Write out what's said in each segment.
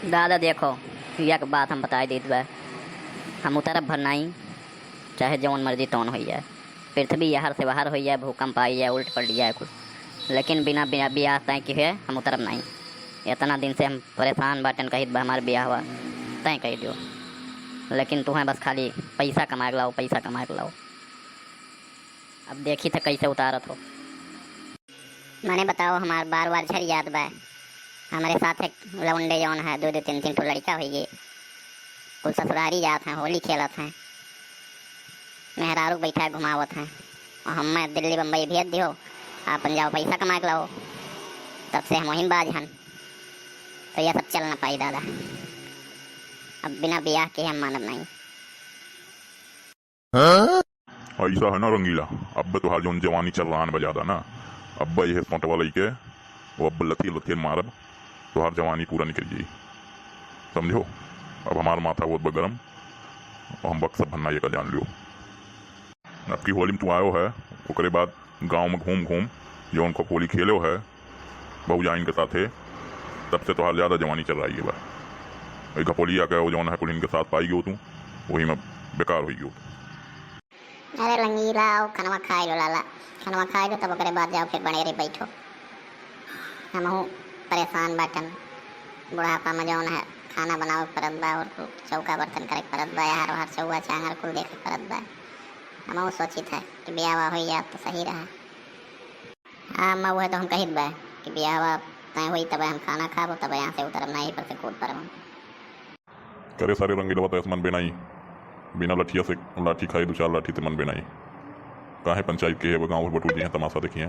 दादा देखो, एक बात हम बता देत बा। हम उतरब भर नहीं, चाहे जौन मर्जी तौन हो जाए, पृथ्वी यहाँ से बाहर हो जाए, भूकंप आई जाए, उल्ट पलट जाए कुछ, लेकिन बिना ब्याह तय कि है हम उतरब नहीं। इतना दिन से हम परेशान बाटन कही बा हमारे ब्याह हुआ तय कह दो, लेकिन तुम्हें बस खाली पैसा कमा के लाओ, पैसा कमा के लाओ। अब देखी थे कैसे उतारत हो। मैंने बताओ हमार बार बार झर याद बा। हमारे साथ एक लौंडे जौन है, दो दो तीन तीन ठो लड़का हुई, कुल ससुरारी जात हैं, होली खेलत हैं, मेहरारू बैठा है घुमावत हैं, और हम मैं दिल्ली बम्बई भेज दियो, आपन जाओ पैसा कमा के लाओ। तब से हम वहीं बाज हन, तो यह सब चल ना पाई दादा। अब बिना ब्याह के हम मानब नहीं। ऐसा है ना रंगीला, अब तुहार जौन जवानी चल रहा बजादा ना, अब ये सोट वाला के वो अब लथी लथी मारब, तुहार जवानी पूरा निकल जाई, समझो। अब हमारा माथा बहुत गरम, और हम वक्त सब भन्ना ये का जान लियो। अब की होली में तू आयो है, उसके बाद गांव में घूम घूम जौन को होली खेलो है बहुजाइन के साथ है, तब से तुहार ज़्यादा जवानी चल रही है बा। एक घपोलिया के वो जौन है कुल इनके साथ पाई गयो तू, वही में बेकार हो गयो। अरे रंगीला आओ, खनवा खाए लो लाला, खनवा खाए लो, तब ओकरे बाद जाओ फिर बनेरे बैठो। हम हूँ परेशान बाटन, बुढ़ापा में जौन है खाना बनाओ परत बा, और चौका बर्तन करे परत बा, यार वहार चौवा चांगर कुल देखे परत बा। हम सोचित है कि ब्याह हो जाए तो सही रहा। हाँ मैं वह तो हम कहित बा कि ब्याह तय हुई तब हम खाना खाबो, तब यहाँ से उतरब नहीं, पर से कूद पर करे सारे रंगीला बता मन बेनाई, बिना लठिया से लाठी खाई दो चार लाठी से मन बेनाई। काहे पंचायत के है वो गाँव बटूर जी हैं, तमाशा देखिए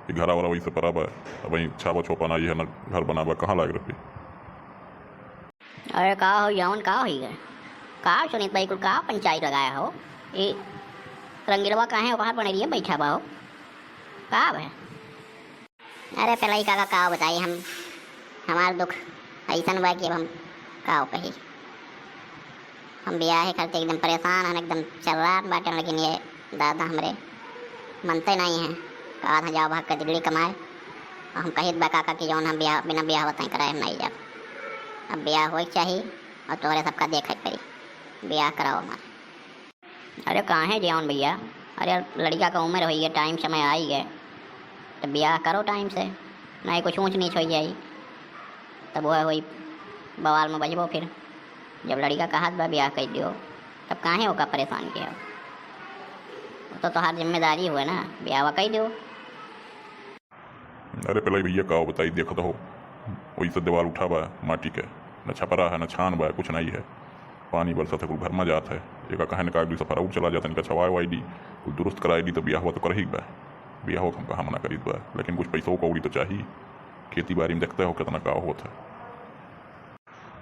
कि घरा वाला वही से पराब है, अब वहीं छापा छोपा ना ये है ना घर बनाबा, कहाँ लाग रही। अरे का हो यौन का ही है, का सुनीत भाई कुल का पंचायत लगाया हो, ये रंगीलवा कहाँ वहाँ बने रही है बैठा बा हो, का है। अरे पहले ही का बताइए, हम हमार दुख ऐसा बा कि अब हम का कही। हम ब्याह करते एकदम परेशान हैं, एकदम चल रहा बाटन, लेकिन ये दादा हमरे मनते नहीं हैं। कहा था जाओ भाग कर दिल्ली कमाए, और हम कहित बा काका कि जौन हम ब्याह बिना ब्याह बताए कराए हम नहीं जाब। अब ब्याह हो चाहिए, और तोहरे सबका देख पड़ी, ब्याह कराओ हमारे। अरे कहाँ है जौन भैया, अरे लड़का का उम्र हुई है, टाइम समय आई गए, तो ब्याह करो टाइम से, नहीं कुछ ऊँच नीच हो जाई, तब वह हुई बवाल में बजबो। फिर जब लड़का का हाथ बा ब्याह कर दियो, तब काहे होगा परेशान किया, तो तोहार जिम्मेदारी हुए ना, ब्याह कर दो। अरे पहले भैया का बताई देखो तो हो, वही से दीवार उठा बा माटी के, न छपरा है न छान बा, कुछ नहीं है, पानी बरसा था कुल घर में जात है, एक कहे न का सफर उठ चला जाता, इनका छवाए वाई दी कुछ दुरुस्त कराई दी, तो ब्याह हुआ तो कर ही बा। ब्याह हो हम कहाँ मना करी बा, लेकिन कुछ पैसों कौड़ी तो चाहिए, खेती बाड़ी में देखते हो कितना का होता है।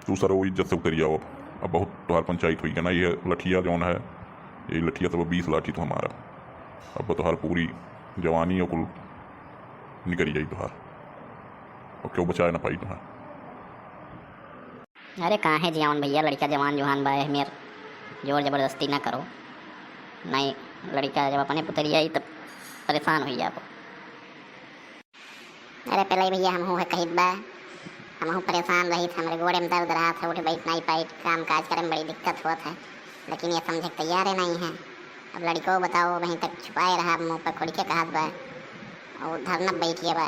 तू सर वो इज्जत से उतर जाओ, अब बहुत तुहार पंचायत हुई है ना, ये लठिया जौन है, ये लठिया तो 20 लाठी तो हमारा, अब तुहार पूरी जवानी और कुल निकल जाई तुहार, और क्यों बचाए ना पाई तुहार। अरे कहाँ है जवान भैया, लड़का जवान जुहान बा है मेर, जोर जबरदस्ती ना करो, नहीं लड़का जब अपने पुतरी आई तब परेशान हो जाओ। अरे पहले भैया हम हूँ कहित बा, हम हूँ परेशान रही थे, हमारे गोड़े में दर्द रहा था, उठ बैठ नहीं पाई, काम काज करे में बड़ी दिक्कत हुआ था, लेकिन ये समझे तैयार ही नहीं है। अब लड़को बताओ वहीं तक छुपाए रहा, मुँह पर खुड़ के कहत बा, और धरना बैठिए बा,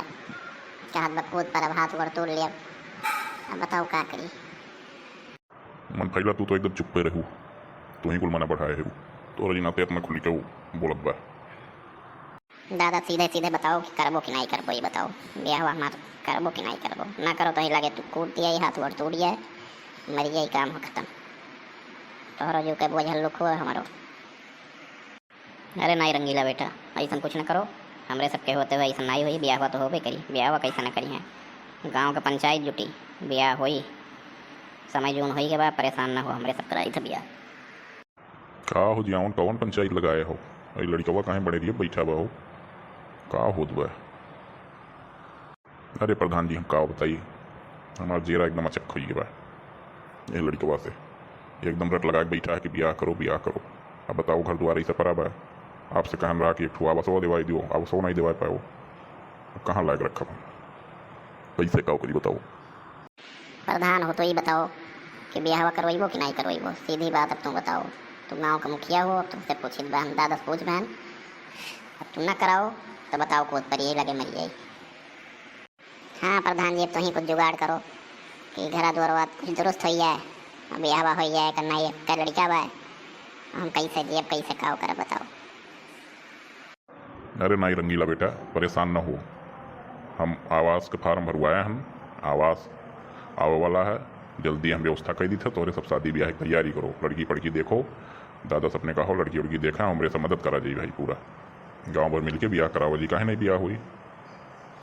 कहत बा कूद पर, अब हाथ गोड़ तोड़ लिया, अब बताओ का करी। मन फैला तू तो एकदम चुप पे रहू, तू ही कुल मना बढ़ाए है, तो रजी नाते अपना खुल के बोलत बा। दादा सीधे सीधे बताओ कि करबो कि नहीं करबो, ये बताओ, ब्याह हमार करबो कि नहीं करबो, ना करो तो ही लगे तू कूद दिया, हाथ गोड़ तोड़ दिया, मर गया, काम हो खत्म, तोहरा जो के बोझल लुक हुआ हमारो। अरे नहीं रंगीला बेटा, ऐसा कुछ ना करो, हमरे सबके होते हुए ऐसा नहीं हुई, ब्याह हुआ तो होबे करी, ब्याह हुआ कैसा ना करी है, गाँव का पंचायत जुटी, ब्याह हुई, समय जून हुई के बाद परेशान ना हो, हमरे सब कराई था ब्याह। का हो जियावन कौन पंचायत लगाए हो, अरे लड़कवा कहाँ बड़े रही बैठा बा हो, का होत बा। अरे प्रधान जी हम का बताइए, हमारा जेरा एकदम अचक हुई बा, ये लड़कवा से एकदम रट लगा के बैठा है कि ब्याह करो ब्याह करो। अब बताओ घर द्वार ऐसा पड़ा बा, आपसे कहन रहा कि एक ठू आवसो दिवाई दियो, आवसो नहीं दिवा पाओ, अब कहाँ लायक रखा पैसे का करी बताओ। प्रधान हो तो ये बताओ कि ब्याह करवाइबो कि नहीं करवाइबो, सीधी बात अब तुम बताओ। तुम गाँव का मुखिया हो, अब तुमसे पूछित बहन दादा से पूछ बहन, अब तुम ना कराओ तो बताओ कोत पर यही लगे मरी जाए। हाँ प्रधान जी, अब तो ही कुछ जुगाड़ करो कि घर द्वार कुछ दुरुस्त हो जाए, ब्याह हो जाए, करना ये कर लड़का बा, हम कैसे जेब कैसे काव कर बताओ। अरे नहीं रंगीला बेटा, परेशान न हो। हम आवास के फार्म भरवाए हम, आवास आवे वाला है, जल्दी हम व्यवस्था कर दी थे। तोरे सब शादी ब्याह की तैयारी करो, लड़की पड़की देखो, दादा सपने का हो लड़की उड़की देखा, हमरे से मदद करा जाई भाई। पूरा गांव भर मिलके ब्याह कराओ जी, काहे नहीं ब्याह हुई।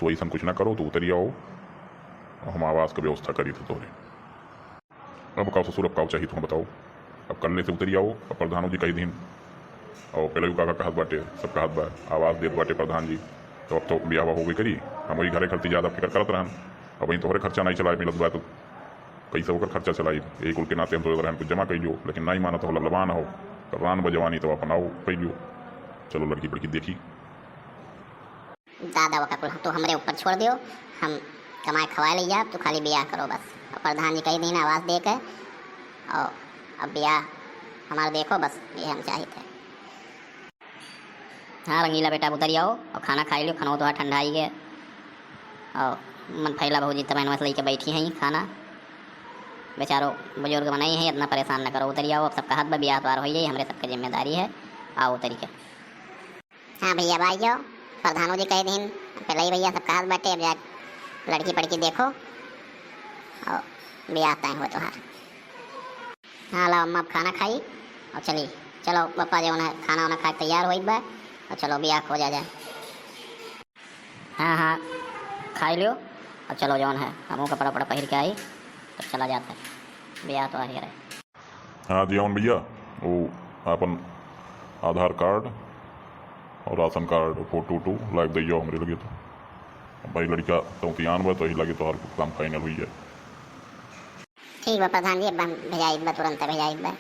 तो ऐसा कुछ ना करो, तो उतरी आओ, हम आवास की व्यवस्था करी थे तोरे। अब काव ससुर, अब काव चाहिए तुम बताओ। अब कल्ले से उतरी आओ, अब प्रधानों जी कही दिन और पहले का कहत बाटे, सब कहत बा आवास देत बाटे प्रधान जी। तो अब तो ब्याह हो गई करी, हम वही घरे खर्ची ज़्यादा फिक्र करत रहन। अब वहीं तोहरे खर्चा नहीं चलाए मिलत बा, तो कैसे होकर खर्चा चलाई। यही कुल के नाते हम तो रहन कुछ जमा कहियो, लेकिन नहीं माना तो लबलबान हो, करान बजवानी तो अपनाओ कहियो। चलो लड़की पड़की देखी। दादा वका कुल तो हमरे ऊपर छोड़ दियो, हम कमाए खवाए ले जा, तो खाली ब्याह करो बस। और प्रधान जी कही दिन आवाज़ दे के, और अब ब्याह हमारा देखो बस, ये हम चाहिए थे। हाँ रंगीला बेटा, उतर आओ और खाना खाई लो, खाना तो ठंडा ही है। और मन फैला भौजी तब मस लेके बैठी हैं खाना, बेचारो बुजुर्ग बनाई हैं, इतना परेशान न करो, उतर आओ। अब सबका हाथ में ब्याह त्वार हो जाए, हमारे सबकी जिम्मेदारी है, आओ उतरी के। हाँ भैया भाई जाओ, प्रधानों जी कह दिन पहले ही भैया सबका हाथ बैठे, अब जा लड़की पड़की देखो और ब्याह तय हुआ तो। हाँ लो अम्मा, अब खाना खाई और चली, चलो पप्पा जो है खाना वाना खा तैयार हो बा, और चलो ब्याह हो जाए। हाँ हाँ खाई लो और चलो जौन है हमू कपड़ा वपड़ा पहन के आई तो चला जाता है, ब्याह तो आ ही रहे। हाँ जी जौन भैया, वो अपन आधार कार्ड और राशन कार्ड फोटो वोटो लाइव दैयो हमरे लगे। तो भाई लड़का तो तियान बा, तो ही लगे तो हर काम फाइनल हुई है। ठीक बा प्रधान जी, भेजाई बा, तुरंत भेजाई बा।